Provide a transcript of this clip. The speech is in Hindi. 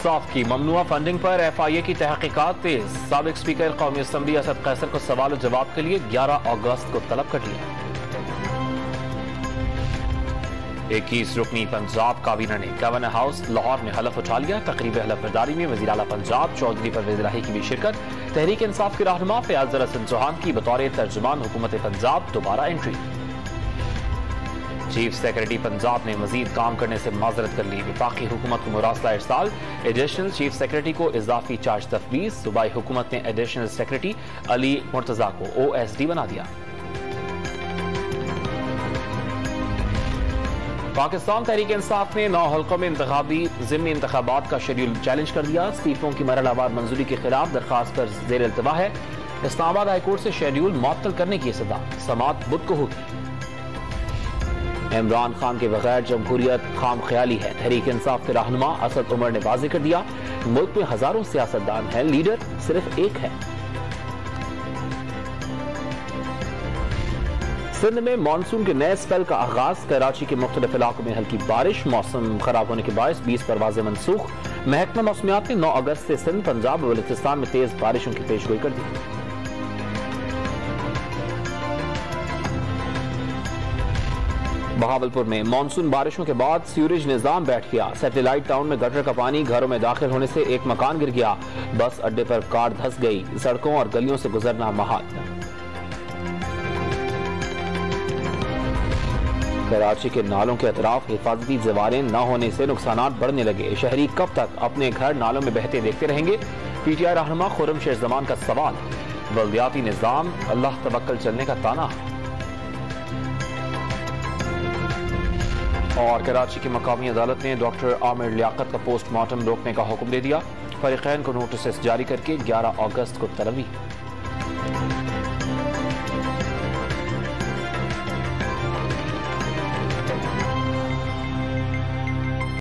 साफ की ममनुआ फंडिंग पर FIA की तहकीकात तेज। साबिक स्पीकर कौमी असम्बली असद कैसर को सवाल जवाब के लिए 11 अगस्त को तलब कर लिया। 21 रुकनी पंजाब काबीना ने गवर्नर हाउस लाहौर में हलफ उठा लिया। तकरीब हलफ बरदारी में वज़ीर आला पंजाब चौधरी परवेज इलाही की भी शिरकत। तहरीक इंसाफ के रहनुमा फयाज ज़रा सिंह चौहान की बतौर तर्जुमान हुकूमत पंजाब दोबारा एंट्री। चीफ सेक्रेटरी पंजाब ने मजीद काम करने से माजरत कर ली। वफाकी हुकूमत को मुरासला इरसाल। एडिशनल चीफ सेक्रेटरी को इजाफी चार्ज तफवीज़। सूबाई हुकूमत ने एडिशनल सेक्रेटरी अली मुर्तजा को OSD बना दिया। पाकिस्तान तहरीक इंसाफ ने 9 हल्कों में इंतखाबी ज़िमनी इंतखाबात का शेड्यूल चैलेंज कर दिया। इस्तीफों की मरहलावार मंजूरी के खिलाफ दरखास्त पर जेर इल्तवा है। इस्लामाबाद हाईकोर्ट से शेड्यूल मुअत्तल करने की सदा। समाअत बुध को होगी। इमरान खान के बगैर जमहूरियत खाम ख्याली है। तहरीक इंसाफ के रहनुमा असद उमर ने वाज़े कर दिया। मुल्क में हजारों सियासतदान हैं, लीडर सिर्फ एक है। सिंध में मानसून के नए स्पेल का आगाज। कराची के मुख्तलिफ इलाकों में हल्की बारिश। मौसम खराब होने के बायस 20 परवाजें मनसूख। महकमा मौसमियात ने 9 अगस्त से सिंध, पंजाब और बलूचिस्तान में तेज बारिशों की पेशगोई कर दी। बहावलपुर में मानसून बारिशों के बाद सीवरेज निजाम बैठ गया। सैटेलाइट टाउन में गटर का पानी घरों में दाखिल होने से एक मकान गिर गया। बस अड्डे पर कार धंस गई। सड़कों और गलियों से गुजरना महाल। कराची के नालों के अतराफ हिफाजती दीवारें न होने से नुकसानात बढ़ने लगे। शहरी कब तक अपने घर नालों में बहते देखते रहेंगे? PTI रहनुमा खुर्रम शेर जमान का सवाल। बल्दियाती निजाम अल्लाह तवक्कल चलने का ताना। और कराची की मकामी अदालत ने डॉक्टर आमिर लियाकत का पोस्टमार्टम रोकने का हुक्म दे दिया। फरीकैन को नोटिस जारी करके 11 अगस्त को तलबी।